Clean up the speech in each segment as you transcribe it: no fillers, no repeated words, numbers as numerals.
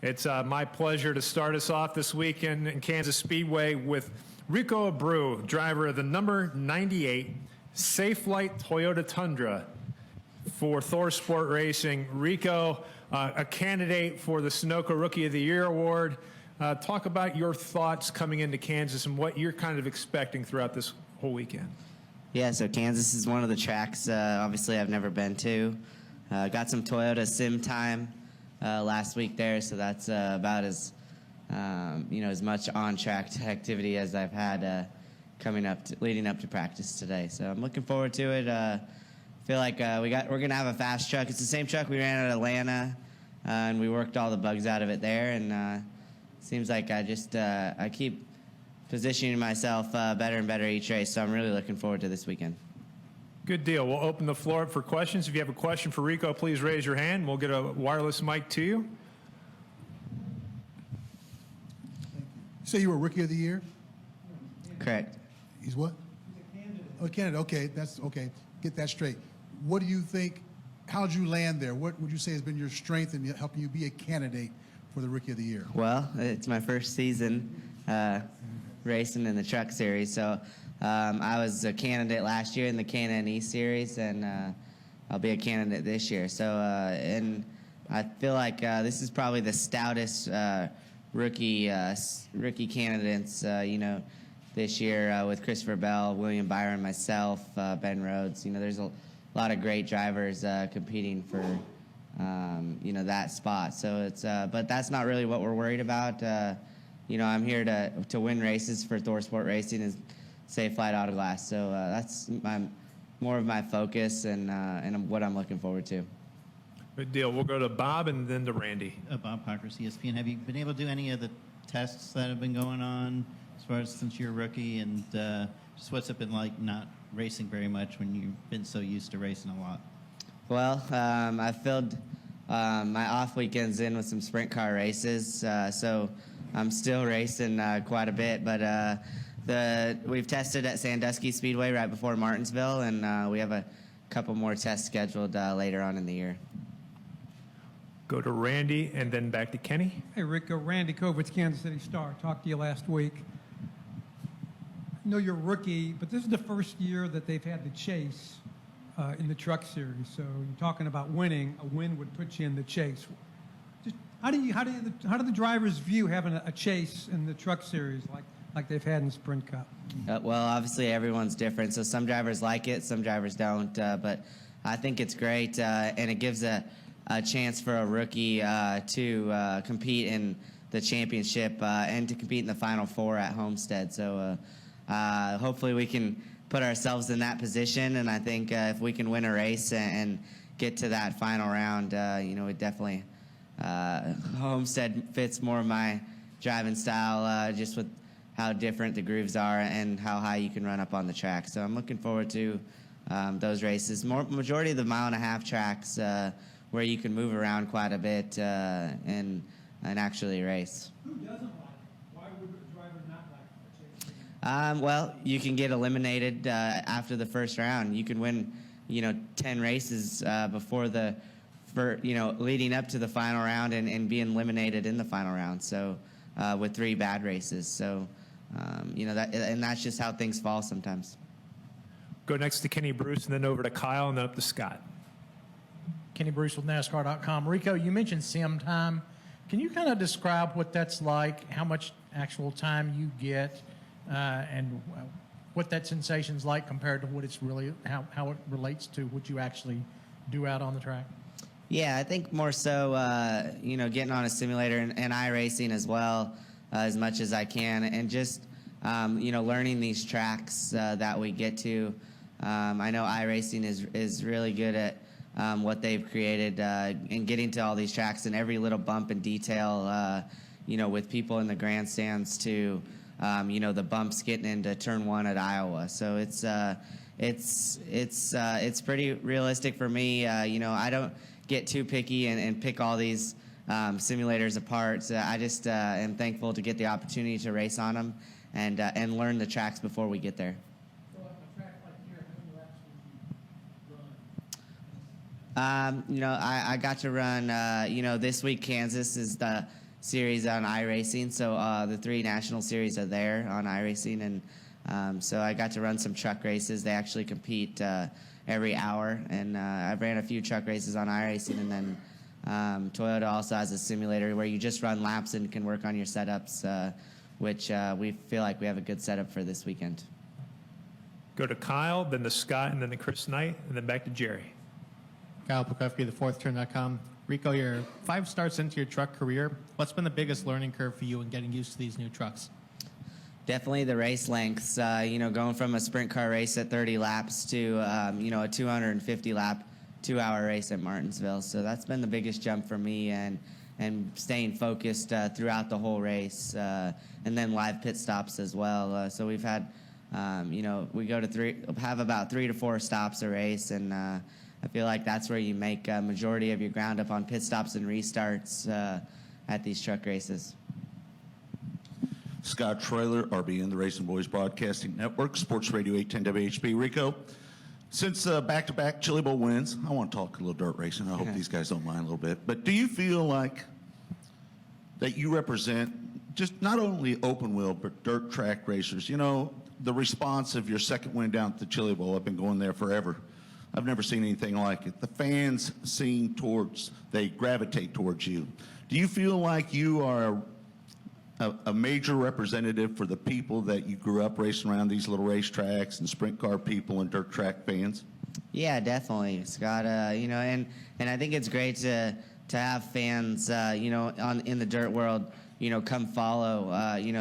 It's my pleasure to start us off this weekend in Kansas Speedway with Rico Abreau, driver of the number 98 Safelite Toyota Tundra for Thor Sport Racing. Rico, a candidate for the Sunoco Rookie of the Year award. Talk about your thoughts coming into Kansas and what you're kind of expecting throughout this whole weekend. Yeah, so Kansas is one of the tracks, obviously, I've never been to. Got some Toyota sim time last week there, so that's about as as much on-track activity as I've had leading up to practice today. So I'm looking forward to it. Feel like we're gonna have a fast truck. It's the same truck we ran at Atlanta, and we worked all the bugs out of it there. And seems like I keep positioning myself better and better each race. So I'm really looking forward to this weekend. Good deal. We'll open the floor up for questions. If you have a question for Rico, please raise your hand. We'll get a wireless mic to you. You say you were Rookie of the Year? Correct. He's what? He's a candidate. Oh, candidate. Okay, that's okay. Get that straight. What do you think? How did you land there? What would you say has been your strength in helping you be a candidate for the Rookie of the Year? Well, it's my first season racing in the truck series, so I was a candidate last year in the Can-Am East series, and I'll be a candidate this year. So, and I feel like this is probably the stoutest rookie candidates, this year with Christopher Bell, William Byron, myself, Ben Rhodes. There's a lot of great drivers competing for, that spot. So it's, but that's not really what we're worried about. I'm here to win races for Thor Sport Racing and Safelite Autoglass. So that's more of my focus and what I'm looking forward to. Good deal. We'll go to Bob and then to Randy. Bob Parker, ESPN. Have you been able to do any of the tests that have been going on as far as since you're a rookie, and just what's it been like not racing very much when you've been so used to racing a lot? Well, I filled my off weekends in with some sprint car races, so I'm still racing quite a bit. But we've tested at Sandusky Speedway right before Martinsville, and we have a couple more tests scheduled later on in the year. Go to Randy and then back to Kenny. Hey, Rico. Randy Kovitz, Kansas City Star. Talked to you last week. I know you're a rookie, but this is the first year that they've had the chase in the truck series. So you're talking about winning. A win would put you in the chase. Just how do the drivers view having a chase in the truck series like they've had in the Sprint Cup? Well, obviously everyone's different. So some drivers like it, some drivers don't. But I think it's great, and it gives a chance for a rookie to compete in the championship and to compete in the Final Four at Homestead. So hopefully we can put ourselves in that position, and I think if we can win a race and get to that final round, it definitely Homestead fits more of my driving style, just with how different the grooves are and how high you can run up on the track. So I'm looking forward to those races. Majority of the mile-and-a-half tracks where you can move around quite a bit and actually race. Who doesn't like it? Why would a driver not like the chase? Well, you can get eliminated after the first round. You can win, 10 races before leading up to the final round and being eliminated in the final round. So with 3 bad races. So and that's just how things fall sometimes. Go next to Kenny Bruce and then over to Kyle and then up to Scott. Kenny Bruce with NASCAR.com. Rico, you mentioned sim time. Can you kind of describe what that's like, how much actual time you get, and what that sensation's like compared to what it's really, how it relates to what you actually do out on the track? Yeah, I think more so, getting on a simulator and iRacing as well, as much as I can, and just, learning these tracks that we get to. I know iRacing is really good at what they've created and getting to all these tracks and every little bump and detail, with people in the grandstands to, the bumps getting into turn 1 at Iowa. So it's pretty realistic for me. I don't get too picky and pick all these simulators apart. I just am thankful to get the opportunity to race on them and learn the tracks before we get there. I got to run, this week Kansas is series on iRacing. So the 3 national series are there on iRacing, and so I got to run some truck races. They actually compete every hour, and I've ran a few truck races on iRacing, and then Toyota also has a simulator where you just run laps and can work on your setups, which we feel like we have a good setup for this weekend. Go to Kyle, then to Scott, and then to Chris Knight, and then back to Jerry. Kyle Pukowski, thefourthturn.com. Rico, you're 5 starts into your truck career. What's been the biggest learning curve for you in getting used to these new trucks? Definitely the race lengths. Going from a sprint car race at 30 laps to a 250 lap 2-hour race at Martinsville. So that's been the biggest jump for me, and staying focused throughout the whole race, and then live pit stops as well. So we've had, we have about 3 to 4 stops a race, and I feel like that's where you make a majority of your ground up on pit stops and restarts at these truck races. Scott Trailer, RBN, the Racing Boys Broadcasting Network, Sports Radio 810 WHB. Rico, since back-to-back Chili Bowl wins, I want to talk a little dirt racing. I hope these guys don't mind a little bit. But do you feel like that you represent just not only open wheel, but dirt track racers? You know, the response of your second win down at the Chili Bowl, I've been going there forever. I've never seen anything like it. The fans they gravitate towards you. Do you feel like you are a major representative for the people that you grew up racing around these little racetracks and sprint car people and dirt track fans? Yeah, definitely, Scott. And I think it's great to have fans, in the dirt world, come follow,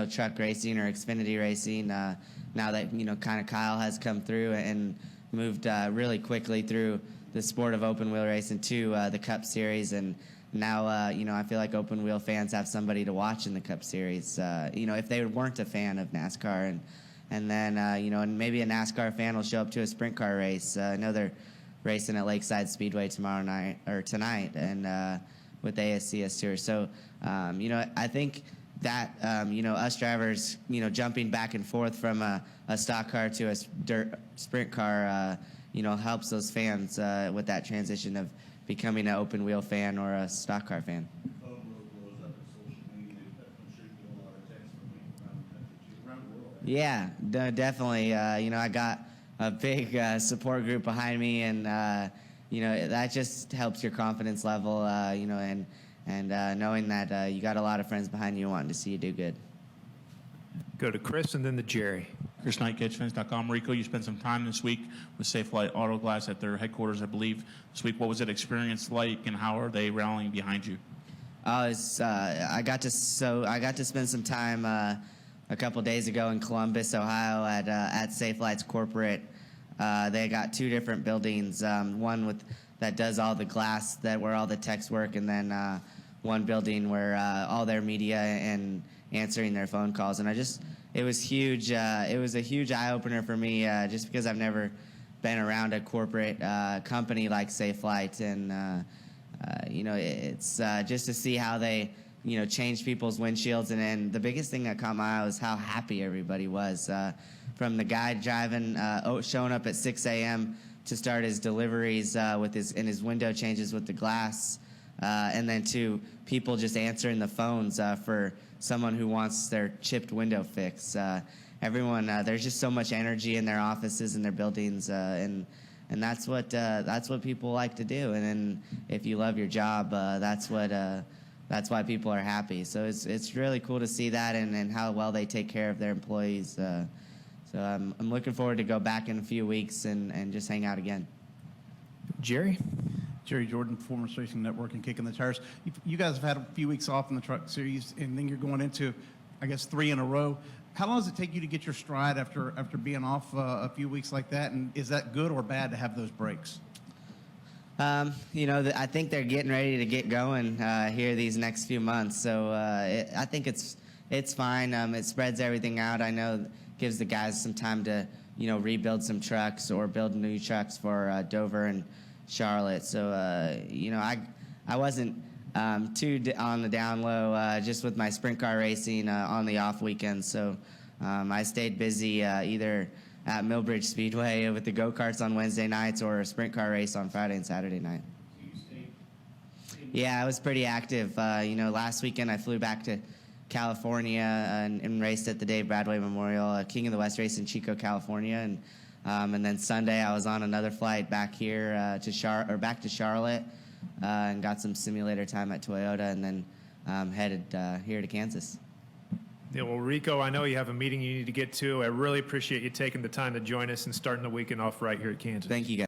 truck racing or Xfinity racing. Now that kind of Kyle has come through and moved really quickly through the sport of open wheel racing to the Cup Series, and now, I feel like open wheel fans have somebody to watch in the Cup Series. If they weren't a fan of NASCAR, and then and maybe a NASCAR fan will show up to a sprint car race. I know they're racing at Lakeside Speedway tonight, and with ASCS Tour. So, I think that us drivers, jumping back and forth from a stock car to a dirt sprint car, helps those fans with that transition of becoming an open wheel fan or a stock car fan. Yeah, definitely. I got a big support group behind me, and that just helps your confidence level. And knowing that you got a lot of friends behind you wanting to see you do good. Go to Chris, and then to Jerry. Chris Knight, CatchFence.com. Rico, you spent some time this week with Safelite Auto Glass at their headquarters, I believe, this week. What was that experience like, and how are they rallying behind you? I got to spend some time a couple days ago in Columbus, Ohio, at Safelite's corporate. They got 2 different buildings, one that does all the glass, where all the techs work, and then one building where all their media and answering their phone calls. And it was huge. It was a huge eye-opener for me, just because I've never been around a corporate company like Safelite, and it's just to see how they change people's windshields. And the biggest thing that caught my eye was how happy everybody was, from the guy driving, showing up at 6 a.m. to start his deliveries with his window changes with the glass, and then to people just answering the phones for someone who wants their chipped window fixed. Everyone, there's just so much energy in their offices and their buildings, and that's what people like to do. And then if you love your job, that's why people are happy. So it's really cool to see that, and how well they take care of their employees. So I'm looking forward to go back in a few weeks and just hang out again. Jerry? Jerry Jordan, Performance Racing Network and Kicking the Tires. You guys have had a few weeks off in the truck series, and then you're going into, I guess, 3 in a row. How long does it take you to get your stride after being off a few weeks like that? And is that good or bad to have those breaks? I think they're getting ready to get going here these next few months. So I think it's fine. It spreads everything out. I know it gives the guys some time to rebuild some trucks or build new trucks for Dover and Charlotte. So I wasn't too on the down low just with my sprint car racing on the off weekends. So I stayed busy either at Millbridge Speedway with the go-karts on Wednesday nights or a sprint car race on Friday and Saturday night. So you stayed Yeah, I was pretty active. Last weekend I flew back to California and raced at the Dave Bradway Memorial King of the West race in Chico, California, and then Sunday I was on another flight back here back to Charlotte and got some simulator time at Toyota, and then headed here to Kansas. Yeah, well, Rico, I know you have a meeting you need to get to. I really appreciate you taking the time to join us and starting the weekend off right here at Kansas. Thank you, guys.